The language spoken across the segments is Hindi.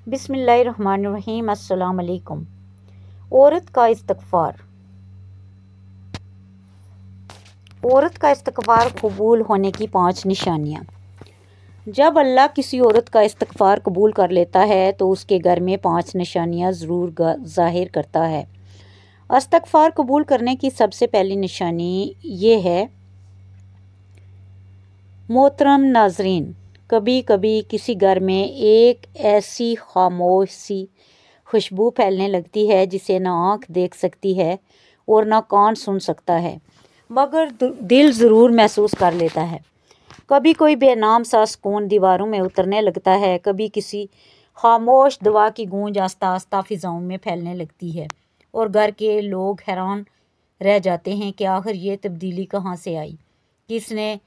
बिस्मिल्लाहिर्रहमानिर्रहीम। अस्सलाम वालेकुम। औरत का इस्तिग़फ़ार। औरत का इस्तिग़फ़ार कबूल होने की 5 निशानियाँ। जब अल्लाह किसी औरत का इस्तिग़फ़ार कबूल कर लेता है तो उसके घर में 5 निशानियाँ ज़रूर ज़ाहिर करता है। इस्तिग़फ़ार कबूल करने की सबसे पहली निशानी ये है। मोहतरम नाज़रीन, कभी कभी किसी घर में एक ऐसी खामोश सी खुशबू फैलने लगती है जिसे ना आँख देख सकती है और ना कान सुन सकता है, मगर दिल ज़रूर महसूस कर लेता है। कभी कोई बेनाम सा सुकून दीवारों में उतरने लगता है, कभी किसी खामोश दुआ की गूंज आस्ता आस्ता फिजाओं में फैलने लगती है और घर के लोग हैरान रह जाते हैं कि आखिर ये तब्दीली कहाँ से आई। किसने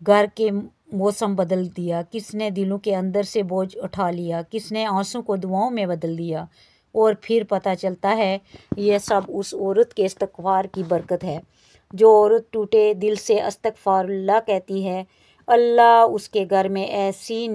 घर के मौसम बदल दिया, किसने दिलों के अंदर से बोझ उठा लिया, किसने आंसू को दुआओं में बदल दिया। और फिर पता चलता है ये सब उस औरत के इस्तिग़फ़ार की बरकत है। जो औरत टूटे दिल से अस्तग़फ़िरुल्लाह कहती है, अल्लाह उसके घर में ऐसे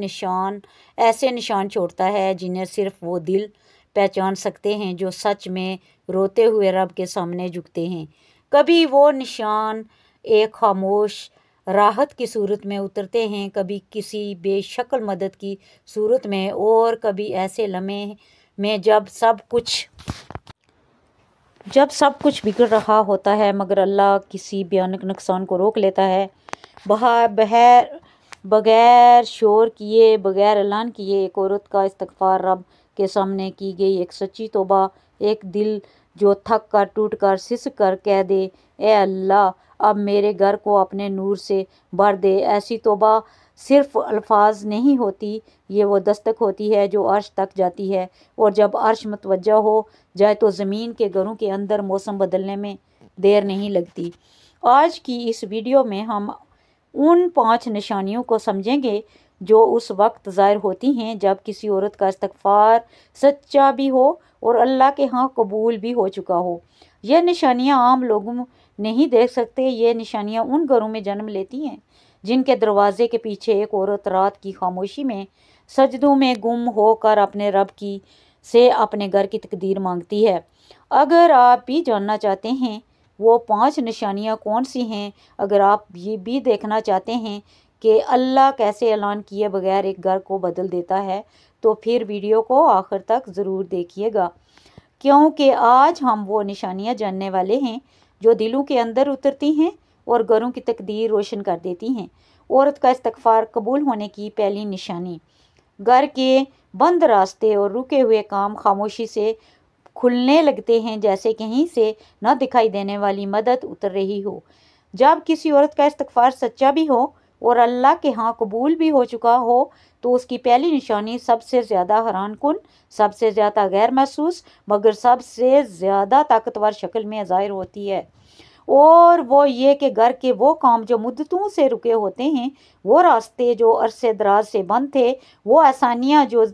निशान छोड़ता है जिन्हें सिर्फ वो दिल पहचान सकते हैं जो सच में रोते हुए रब के सामने झुकते हैं। कभी वो निशान एक खामोश राहत की सूरत में उतरते हैं, कभी किसी बेशक्ल मदद की सूरत में, और कभी ऐसे लम्हे में जब सब कुछ बिगड़ रहा होता है मगर अल्लाह किसी भयानक नुकसान को रोक लेता है। बगैर शोर किए, बगैर ऐलान किए एक औरत का इस्तिग़फ़ार रब के सामने की गई एक सच्ची तौबा, एक दिल जो थक कर टूट कर सिसक कर कह दे, ए अल्लाह अब मेरे घर को अपने नूर से भर दे। ऐसी तौबा सिर्फ अल्फाज नहीं होती, ये वो दस्तक होती है जो अर्श तक जाती है, और जब अर्श मुतवज्जा हो जाए तो ज़मीन के घरों के अंदर मौसम बदलने में देर नहीं लगती। आज की इस वीडियो में हम उन 5 निशानियों को समझेंगे जो उस वक्त ज़ाहिर होती हैं जब किसी औरत का इस्तिग़फ़ार सच्चा भी हो और अल्लाह के यहाँ कबूल भी हो चुका हो। यह निशानियाँ आम लोगों नहीं देख सकते। ये निशानियाँ उन घरों में जन्म लेती हैं जिनके दरवाजे के पीछे एक औरत रात की खामोशी में सजदों में गुम होकर अपने रब की से अपने घर की तकदीर मांगती है। अगर आप भी जानना चाहते हैं वो 5 निशानियाँ कौन सी हैं, अगर आप ये भी देखना चाहते हैं कि अल्लाह कैसे ऐलान किए बगैर एक घर को बदल देता है, तो फिर वीडियो को आखिर तक ज़रूर देखिएगा, क्योंकि आज हम वो निशानियाँ जानने वाले हैं जो दिलों के अंदर उतरती हैं और घरों की तकदीर रोशन कर देती हैं। औरत का इस्तिग़फ़ार कबूल होने की पहली निशानी। घर के बंद रास्ते और रुके हुए काम खामोशी से खुलने लगते हैं, जैसे कहीं से न दिखाई देने वाली मदद उतर रही हो। जब किसी औरत का इस्तिग़फ़ार सच्चा भी हो और अल्लाह के यहाँ कबूल भी हो चुका हो तो उसकी पहली निशानी सबसे ज़्यादा हैरानकुन, सबसे ज़्यादा गैर महसूस, मगर सबसे ज़्यादा ताकतवर शक्ल में ज़ाहिर होती है, और वो ये कि घर के वो काम जो मुद्दतों से रुके होते हैं, वो रास्ते जो अरसे दराज से बंद थे, वो आसानियाँ जो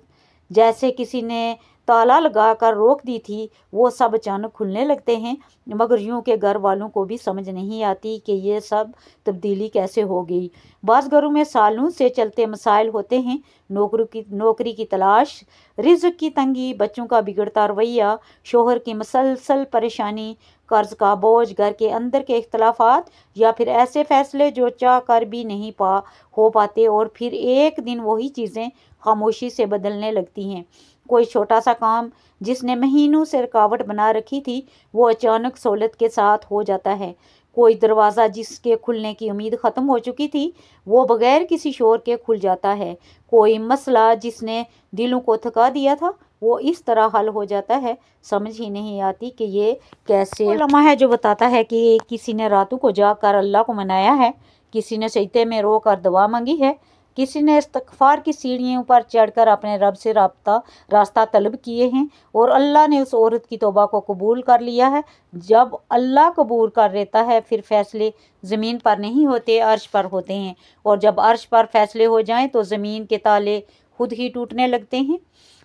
जैसे किसी ने ताला लगा कर रोक दी थी, वो सब अचानक खुलने लगते हैं, मगर यूं के घर वालों को भी समझ नहीं आती कि ये सब तब्दीली कैसे हो गई। बाज़ घरों में सालों से चलते मसाइल होते हैं, नौकरी की तलाश, रिज़्क़ की तंगी, बच्चों का बिगड़ता रवैया, शोहर की मसलसल परेशानी, कर्ज का बोझ, घर के अंदर के इख्तलाफात, या फिर ऐसे फैसले जो चाह कर भी नहीं हो पाते, और फिर एक दिन वही चीज़ें खामोशी से बदलने लगती हैं। कोई छोटा सा काम जिसने महीनों से रुकावट बना रखी थी वो अचानक सहूलत के साथ हो जाता है। कोई दरवाज़ा जिसके खुलने की उम्मीद ख़त्म हो चुकी थी वो बगैर किसी शोर के खुल जाता है। कोई मसला जिसने दिलों को थका दिया था वो इस तरह हल हो जाता है, समझ ही नहीं आती कि ये कैसे। उलमा है जो बताता है कि किसी ने रातों को जाग कर अल्लाह को मनाया है, किसी ने सजदे में रो कर दुआ मांगी है, किसी ने इस्तिग़फ़ार की सीढ़ियों पर चढ़कर अपने रब से रास्ता तलब किए हैं, और अल्लाह ने उस औरत की तौबा को कबूल कर लिया है। जब अल्लाह कबूल कर लेता है फिर फैसले ज़मीन पर नहीं होते, अर्श पर होते हैं, और जब अर्श पर फैसले हो जाएं तो ज़मीन के ताले खुद ही टूटने लगते हैं।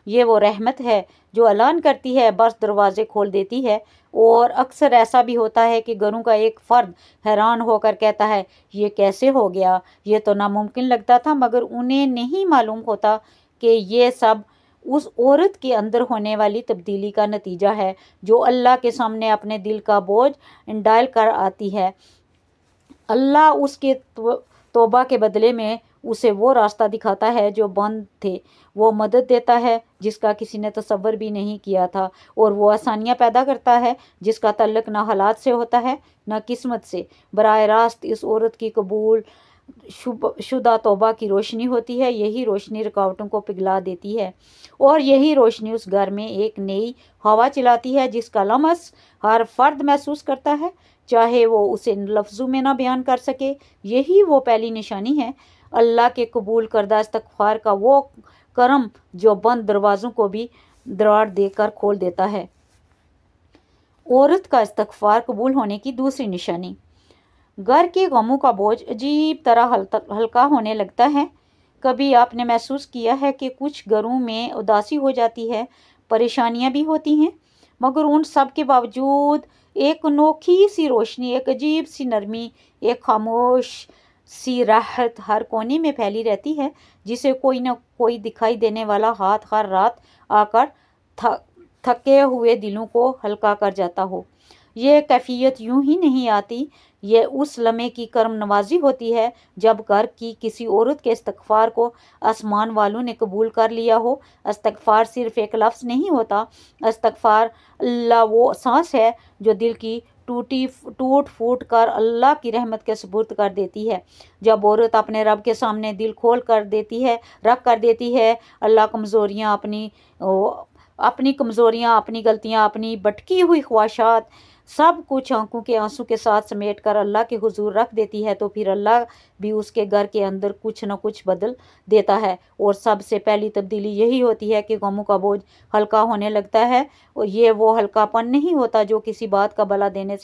ये वो रहमत है जो ऐलान करती है, बस दरवाज़े खोल देती है। और अक्सर ऐसा भी होता है कि घरों का एक फ़र्द हैरान होकर कहता है, ये कैसे हो गया, ये तो नामुमकिन लगता था, मगर उन्हें नहीं मालूम होता कि ये सब उस औरत के अंदर होने वाली तब्दीली का नतीजा है जो अल्लाह के सामने अपने दिल का बोझ डाल कर आती है। अल्लाह उसके तौबा के बदले में उसे वो रास्ता दिखाता है जो बंद थे, वो मदद देता है जिसका किसी ने तसव्वुर भी नहीं किया था, और वो आसानियाँ पैदा करता है जिसका तल्लुक न हालात से होता है न किस्मत से। बराह रास्त इस औरत की कबूल शुदा तौबा की रोशनी होती है। यही रोशनी रुकावटों को पिघला देती है और यही रोशनी उस घर में एक नई हवा चलाती है जिसका लम्स हर फर्द महसूस करता है, चाहे वो उसे लफ्ज़ों में ना बयान कर सके। यही वो पहली निशानी है अल्लाह के कबूल करदा इस्तग़फ़ार का, वो करम जो बंद दरवाज़ों को भी दरार देकर खोल देता है। औरत का इस्तग़फ़ार कबूल होने की दूसरी निशानी, घर के गमों का बोझ अजीब तरह हल्का होने लगता है। कभी आपने महसूस किया है कि कुछ घरों में उदासी हो जाती है, परेशानियां भी होती हैं, मगर उन सब के बावजूद एक अनोखी सी रोशनी, एक अजीब सी नरमी, एक खामोश सी राहत हर कोने में फैली रहती है, जिसे कोई न कोई दिखाई देने वाला हाथ हर रात आकर थके हुए दिलों को हल्का कर जाता हो। ये कैफियत यूं ही नहीं आती, ये उस लम्हे की करम नवाजी होती है जब घर की किसी औरत के इस्तग़फ़ार को आसमान वालों ने कबूल कर लिया हो। इस्तग़फ़ार सिर्फ़ एक लफ्ज़ नहीं होता, इस्तग़फ़ार अल्लाह वो सांस है जो दिल की टूट फूट कर अल्लाह की रहमत के सुपुर्द कर देती है। जब औरत अपने रब के सामने दिल खोल कर देती है, रख कर देती है अल्लाह अपनी कमज़ोरियाँ, अपनी गलतियाँ, अपनी भटकी हुई ख्वाहिशात, सब कुछ आंखों के आंसू के साथ समेट कर अल्लाह के हुजूर रख देती है, तो फिर अल्लाह भी उसके घर के अंदर कुछ न कुछ बदल देता है। और सबसे पहली तब्दीली यही होती है कि गमों का बोझ हल्का होने लगता है। और ये वो हल्कापन नहीं होता जो किसी बात का भुला देने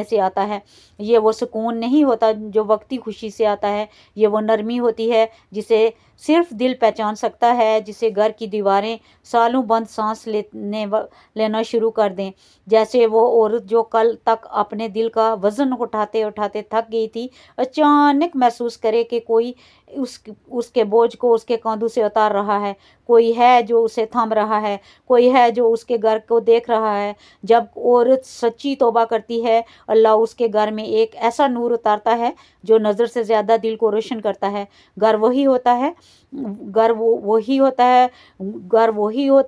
से आता है, ये वो सुकून नहीं होता जो वक्ती खुशी से आता है, ये वो नरमी होती है जिसे सिर्फ दिल पहचान सकता है, जिसे घर की दीवारें सालों बंद सांस लेना शुरू कर दें। जैसे वो औरत जो कल तक अपने दिल का वज़न उठाते उठाते थक गई थी, अचानक महसूस करे कि कोई उसके बोझ को उसके कंधों से उतार रहा है, कोई है जो उसे थाम रहा है, कोई है जो उसके घर को देख रहा है। जब औरत सच्ची तौबा करती है, अल्लाह उसके घर में एक ऐसा नूर उतारता है जो नज़र से ज़्यादा दिल को रोशन करता है। घर वही होता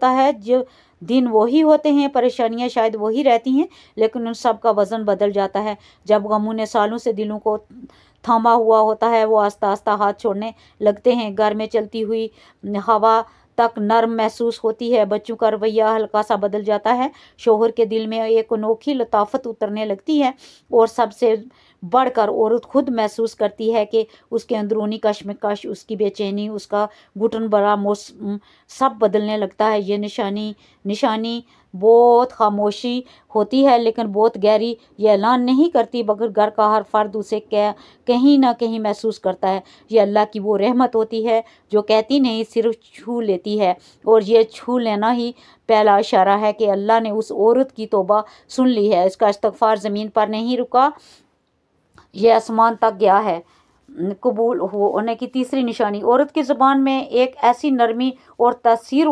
है जो दिन वही होते हैं, परेशानियां शायद वही रहती हैं, लेकिन उन सब का वज़न बदल जाता है। जब गमों ने सालों से दिलों को थामा हुआ होता है, वो आस्ता आस्ता हाथ छोड़ने लगते हैं। घर में चलती हुई हवा तक नर्म महसूस होती है, बच्चों का रवैया हल्का सा बदल जाता है, शोहर के दिल में एक अनोखी लताफत उतरने लगती है, और सबसे बढ़कर औरत खुद महसूस करती है कि उसके अंदरूनी कश्मकश, उसकी बेचैनी, उसका घुटन भरा मौसम सब बदलने लगता है। ये निशानी बहुत खामोशी होती है लेकिन बहुत गहरी, ये ऐलान नहीं करती, मगर घर का हर फर्द उसे कहीं ना कहीं महसूस करता है। ये अल्लाह की वो रहमत होती है जो कहती नहीं, सिर्फ छू लेती है, और ये छू लेना ही पहला इशारा है कि अल्लाह ने उस औरत की तौबा सुन ली है। इसका इस्तग़फ़ार ज़मीन पर नहीं रुका, यह आसमान तक गया है। कबूल होने की तीसरी निशानी, औरत की ज़ुबान में एक ऐसी नरमी और तासीर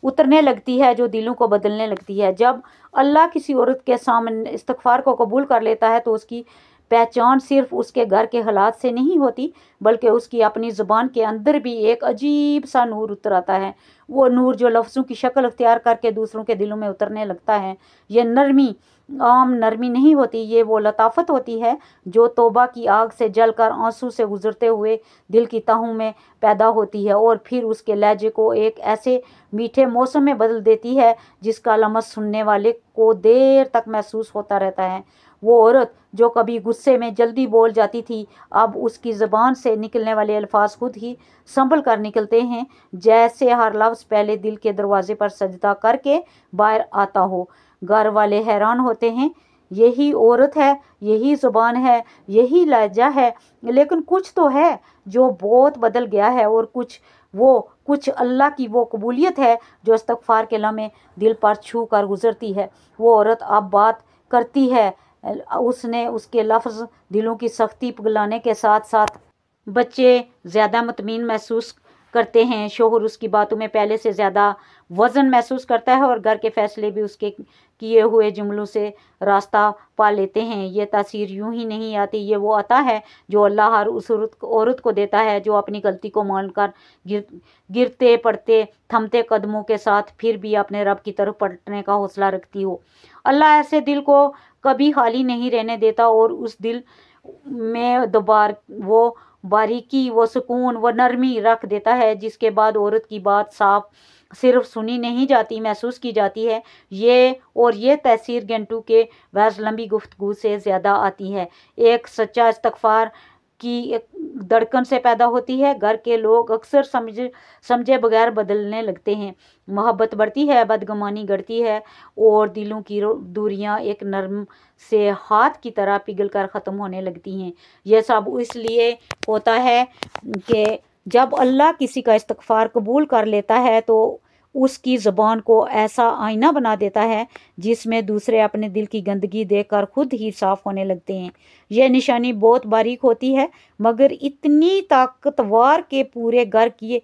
उतरने लगती है जो दिलों को बदलने लगती है। जब अल्लाह किसी औरत के सामने इस्तग़फ़ार को कबूल कर लेता है तो उसकी पहचान सिर्फ उसके घर के हालात से नहीं होती, बल्कि उसकी अपनी ज़ुबान के अंदर भी एक अजीब सा नूर उतर आता है। वो नूर जो लफ्ज़ों की शक्ल अख्तियार करके दूसरों के दिलों में उतरने लगता है। ये नरमी आम नरमी नहीं होती, ये वो लताफत होती है जो तौबा की आग से जलकर आंसू से गुजरते हुए दिल की तहों में पैदा होती है, और फिर उसके लहजे को एक ऐसे मीठे मौसम में बदल देती है जिसका लम्स सुनने वाले को देर तक महसूस होता रहता है। वो औरत जो कभी गुस्से में जल्दी बोल जाती थी, अब उसकी ज़बान से निकलने वाले अल्फाज खुद ही संभल कर निकलते हैं, जैसे हर लफ्ज़ पहले दिल के दरवाजे पर सजदा करके बाहर आता हो। घर वाले हैरान होते हैं, यही औरत है, यही ज़ुबान है, यही लहजा है, लेकिन कुछ तो है जो बहुत बदल गया है, और कुछ अल्लाह की वो कबूलियत है जो इस्तग़फ़ार के लम्हे दिल पर छू कर गुजरती है। वो औरत अब बात करती है, उसने उसके लफ्ज़ दिलों की सख्ती पिघलाने के साथ साथ बच्चे ज़्यादा मुतमईन महसूस करते हैं। शोहर उसकी बातों में पहले से ज़्यादा वज़न महसूस करता है और घर के फैसले भी उसके किए हुए जुमलों से रास्ता पा लेते हैं। ये तासीर यूं ही नहीं आती, ये वो अता है जो अल्लाह हर उस औरत को देता है जो अपनी गलती को मानकर गिरते पड़ते थमते कदमों के साथ फिर भी अपने रब की तरफ पलटने का हौसला रखती हो। अल्लाह ऐसे दिल को कभी खाली नहीं रहने देता और उस दिल में दोबार वो बारीकी, वो सुकून, वो नरमी रख देता है जिसके बाद औरत की बात साफ सिर्फ सुनी नहीं जाती, महसूस की जाती है। ये तहसीर घंटों के बहस लंबी गुफ्तगू से ज़्यादा आती है। एक सच्चा इस्तग़फ़ार की एक धड़कन से पैदा होती है। घर के लोग अक्सर समझे बगैर बदलने लगते हैं। मोहब्बत बढ़ती है, बदगुमानी घटती है और दिलों की दूरियां एक नरम से हाथ की तरह पिघल कर ख़त्म होने लगती हैं। यह सब इसलिए होता है कि जब अल्लाह किसी का इस्तग़फ़ार कबूल कर लेता है तो उसकी ज़बान को ऐसा आईना बना देता है जिसमें दूसरे अपने दिल की गंदगी देखकर खुद ही साफ़ होने लगते हैं। यह निशानी बहुत बारीक होती है मगर इतनी ताकतवर के पूरे घर की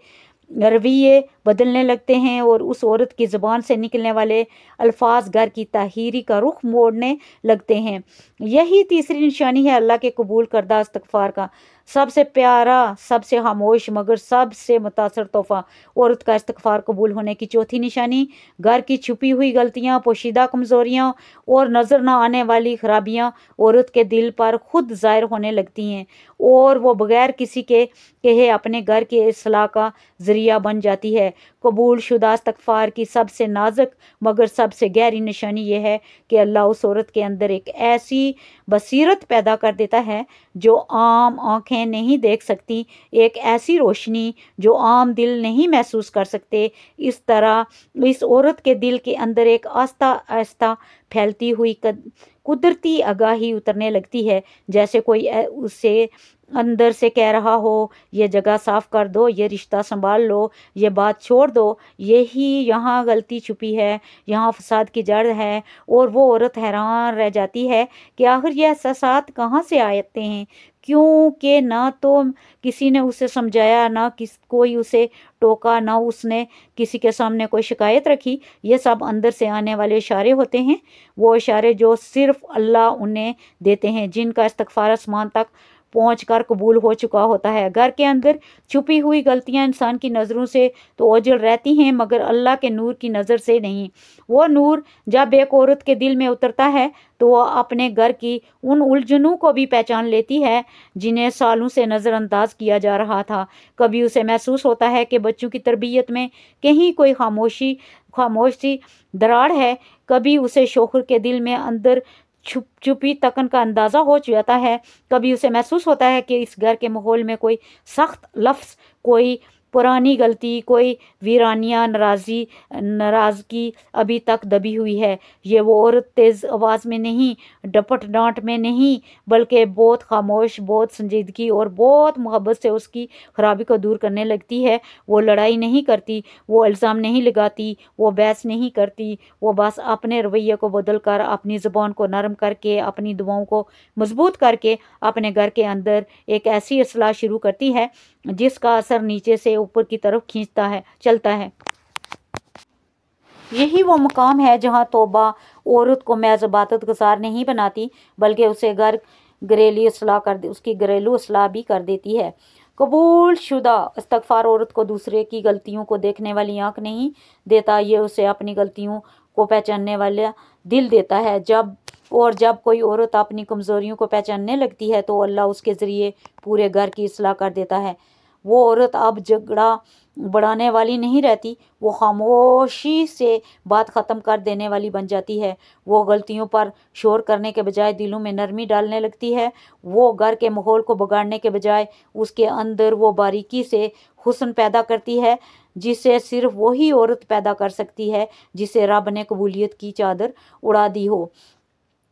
रवैये बदलने लगते हैं और उस औरत की ज़बान से निकलने वाले अल्फाज घर की ताहीरी का रुख मोड़ने लगते हैं। यही तीसरी निशानी है अल्लाह के कबूल करदा इस्तग़फ़ार का। सबसे प्यारा, सबसे खामोश मगर सबसे मुतासर तोहफ़ा औरत का इस्तग़फ़ार कबूल होने की चौथी निशानी घर की छुपी हुई गलतियाँ, पोशीदा कमज़ोरियाँ और नज़र न आने वाली खराबियाँ औरत के दिल पर खुद ज़ाहिर होने लगती हैं और वो बगैर किसी के कहे अपने घर के इस्लाह का ज़रिया बन जाती है। कबूल शुदा इस्तग़फ़ार की सबसे नाजुक मगर सबसे गहरी निशानी यह है कि अल्लाह उस औरत के अंदर एक ऐसी बसीरत पैदा कर देता है जो आम आँखें नहीं देख सकती, एक ऐसी रोशनी जो आम दिल नहीं महसूस कर सकते। इस तरह इस औरत के दिल के अंदर एक आस्ता आस्ता फैलती हुई कुदरती आगाही उतरने लगती है, जैसे कोई उसे अंदर से कह रहा हो, ये जगह साफ कर दो, ये रिश्ता संभाल लो, ये बात छोड़ दो, यही यहाँ गलती छुपी है, यहाँ फसाद की जड़ है। और वो औरत हैरान रह जाती है कि आखिर ये एहसासात कहाँ से आते हैं, क्योंकि ना तो किसी ने उसे समझाया, ना कोई उसे टोका, ना उसने किसी के सामने कोई शिकायत रखी। ये सब अंदर से आने वाले इशारे होते हैं, वो इशारे जो सिर्फ अल्लाह उन्हें देते हैं, जिनका इस्तग़फ़ार आसमान तक पहुंचकर कबूल हो चुका होता है। घर के अंदर छुपी हुई गलतियां इंसान की नज़रों से तो ओझल रहती हैं मगर अल्लाह के नूर की नज़र से नहीं। वो नूर जब एक औरत के दिल में उतरता है तो वह अपने घर की उन उलझनों को भी पहचान लेती है जिन्हें सालों से नज़रअंदाज किया जा रहा था। कभी उसे महसूस होता है कि बच्चों की तरबियत में कहीं कोई खामोशी दरार है, कभी उसे शौहर के दिल में अंदर छुपी तकन का अंदाज़ा हो जाता है, कभी उसे महसूस होता है कि इस घर के माहौल में कोई सख्त लफ्ज़, कोई पुरानी गलती, कोई वीरानिया नाराज़गी अभी तक दबी हुई है। ये वो औरत तेज़ आवाज़ में नहीं, डपट डांट में नहीं, बल्कि बहुत खामोश, बहुत संजीदगी और बहुत मोहब्बत से उसकी खराबी को दूर करने लगती है। वो लड़ाई नहीं करती, वो इल्ज़ाम नहीं लगाती, वो बहस नहीं करती, वो बस अपने रवैये को बदल कर, अपनी ज़ुबान को नरम करके, अपनी दुआओं को मजबूत करके अपने घर के अंदर एक ऐसी इस्लाह शुरू करती है जिसका असर नीचे से ऊपर की तरफ चलता है। यही वो मकाम है जहाँ तौबा औरत को महज इबादत गुज़ार नहीं बनाती बल्कि उसे उसकी घरेलू इस्लाह भी कर देती है। कबूल शुदा इस्तग़फ़ार औरत को दूसरे की गलतियों को देखने वाली आँख नहीं देता, ये उसे अपनी गलतियों को पहचानने वाला दिल देता है। जब कोई औरत अपनी कमज़ोरियों को पहचानने लगती है तो अल्लाह उसके ज़रिए पूरे घर की इस्लाह कर देता है। वो औरत अब झगड़ा बढ़ाने वाली नहीं रहती, वो खामोशी से बात ख़त्म कर देने वाली बन जाती है। वो गलतियों पर शोर करने के बजाय दिलों में नरमी डालने लगती है। वो घर के माहौल को बिगाड़ने के बजाय उसके अंदर वो बारीकी से हुस्न पैदा करती है जिसे सिर्फ वही औरत पैदा कर सकती है जिसे रब ने कबूलियत की चादर उड़ा दी हो।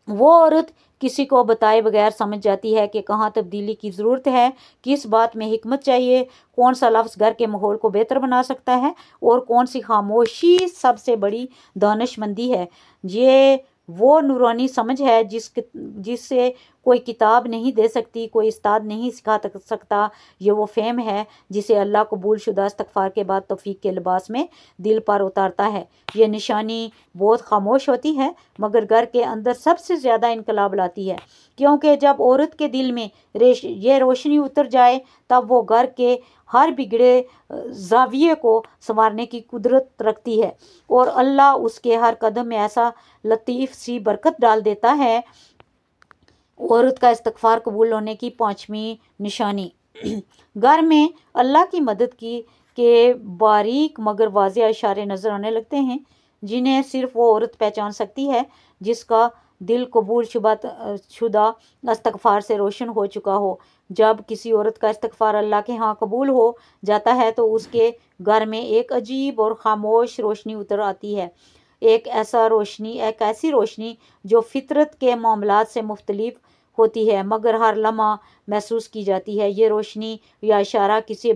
वो औरत किसी को बताए बगैर समझ जाती है कि कहाँ तब्दीली की ज़रूरत है, किस बात में हिकमत चाहिए, कौन सा लफ्ज़ घर के माहौल को बेहतर बना सकता है और कौन सी खामोशी सबसे बड़ी दानिशमंदी है। ये वो नूरानी समझ है जिससे कोई किताब नहीं दे सकती, कोई उस्ताद नहीं सिखा सकता। ये वो फ़ेम है जिसे अल्लाह कबूल शुदा इस्तग़फ़ार के बाद तौफ़ीक के लिबास में दिल पर उतारता है। ये निशानी बहुत खामोश होती है मगर घर के अंदर सबसे ज़्यादा इनकलाब लाती है, क्योंकि जब औरत के दिल में ये रोशनी उतर जाए तब वो घर के हर बिगड़े ज़ाविये को संवारने की कुदरत रखती है और अल्लाह उसके हर कदम में ऐसा लतीफ़ सी बरकत डाल देता है। औरत का इस्तग़फ़ार कबूल होने की 5वीं निशानी, घर में अल्लाह की मदद की के बारीक मगर वाज़ेह इशारे नज़र आने लगते हैं, जिन्हें सिर्फ़ वो औरत पहचान सकती है जिसका दिल कबूल शुदा इस्तग़फ़ार से रोशन हो चुका हो। जब किसी औरत का इस्तग़फ़ार अल्लाह के यहाँ कबूल हो जाता है तो उसके घर में एक अजीब और ख़ामोश रोशनी उतर आती है। एक ऐसी रोशनी जो फ़ितरत के मामलात से मुख्तलिफ होती है मगर हर लम्हा महसूस की जाती है। ये रोशनी या इशारा किसी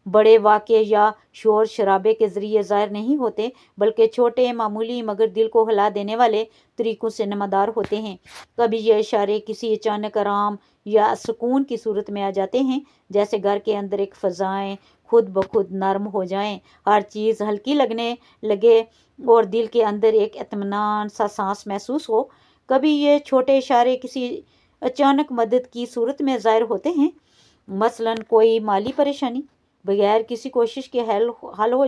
बड़े वाक़े या शोर शराबे के ज़रिए ज़ाहिर नहीं होते, बल्कि छोटे मामूली मगर दिल को हिला देने वाले तरीक़ों से नमादार होते हैं। कभी ये इशारे किसी अचानक आराम या सुकून की सूरत में आ जाते हैं, जैसे घर के अंदर एक फ़ज़ाएँ खुद ब खुद नरम हो जाएं, हर चीज़ हल्की लगने लगे और दिल के अंदर एक इत्मीनान सा सांस महसूस हो। कभी ये छोटे इशारे किसी अचानक मदद की सूरत में ज़ाहिर होते हैं, मसलन कोई माली परेशानी बगैर किसी कोशिश के हल हो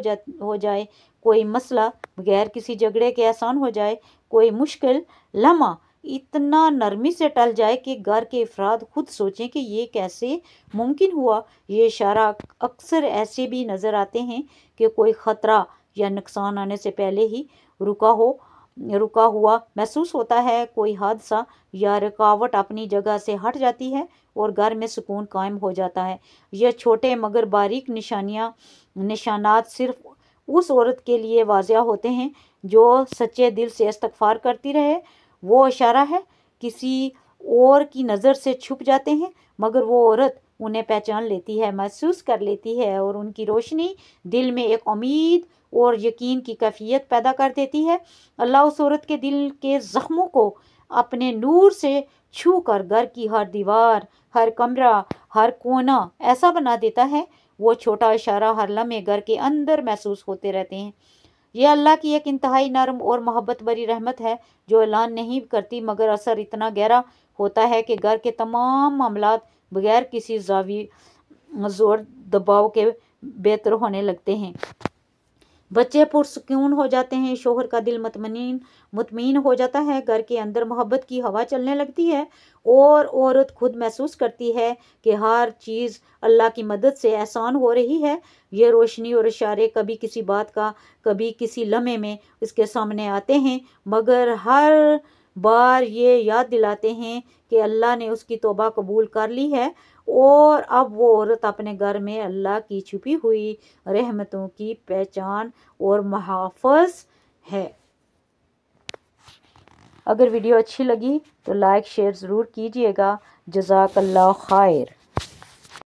जाए, कोई मसला बगैर किसी झगड़े के आसान हो जाए, कोई मुश्किल लम्हा इतना नरमी से टल जाए कि घर के अफराद खुद सोचें कि ये कैसे मुमकिन हुआ। ये इशारा अक्सर ऐसे भी नज़र आते हैं कि कोई ख़तरा या नुकसान आने से पहले ही रुका हुआ महसूस होता है, कोई हादसा या रुकावट अपनी जगह से हट जाती है और घर में सुकून कायम हो जाता है। यह छोटे मगर बारीक निशानात सिर्फ उस औरत के लिए वाज़ेह होते हैं जो सच्चे दिल से इस्तग़फ़ार करती रहे। वो इशारा है किसी और की नज़र से छुप जाते हैं मगर वो औरत उन्हें पहचान लेती है, महसूस कर लेती है और उनकी रोशनी दिल में एक उम्मीद और यकीन की कैफियत पैदा कर देती है। अल्लाह उस औरत के दिल के ज़ख्मों को अपने नूर से छू कर घर की हर दीवार, हर कमरा, हर कोना ऐसा बना देता है। वो छोटा इशारा हर लम्हे घर के अंदर महसूस होते रहते हैं। यह अल्लाह की एक इंतहाई नरम और मोहब्बत भरी रहमत है जो ऐलान नहीं करती मगर असर इतना गहरा होता है कि घर के तमाम मामलात बगैर किसी ज़ोर दबाव के बेहतर होने लगते हैं। बच्चे पुरसुकून हो जाते हैं, शोहर का दिल मुतमईन हो जाता है, घर के अंदर मोहब्बत की हवा चलने लगती है और औरत खुद महसूस करती है कि हर चीज़ अल्लाह की मदद से आसान हो रही है। ये रोशनी और इशारे कभी किसी बात का, कभी किसी लम्हे में इसके सामने आते हैं मगर हर बार ये याद दिलाते हैं कि अल्लाह ने उसकी तौबा कबूल कर ली है और अब वो औरत अपने घर में अल्लाह की छुपी हुई रहमतों की पहचान और मुहाफ़िज़ है। अगर वीडियो अच्छी लगी तो लाइक शेयर ज़रूर कीजिएगा। जज़ाकल्लाह खैर।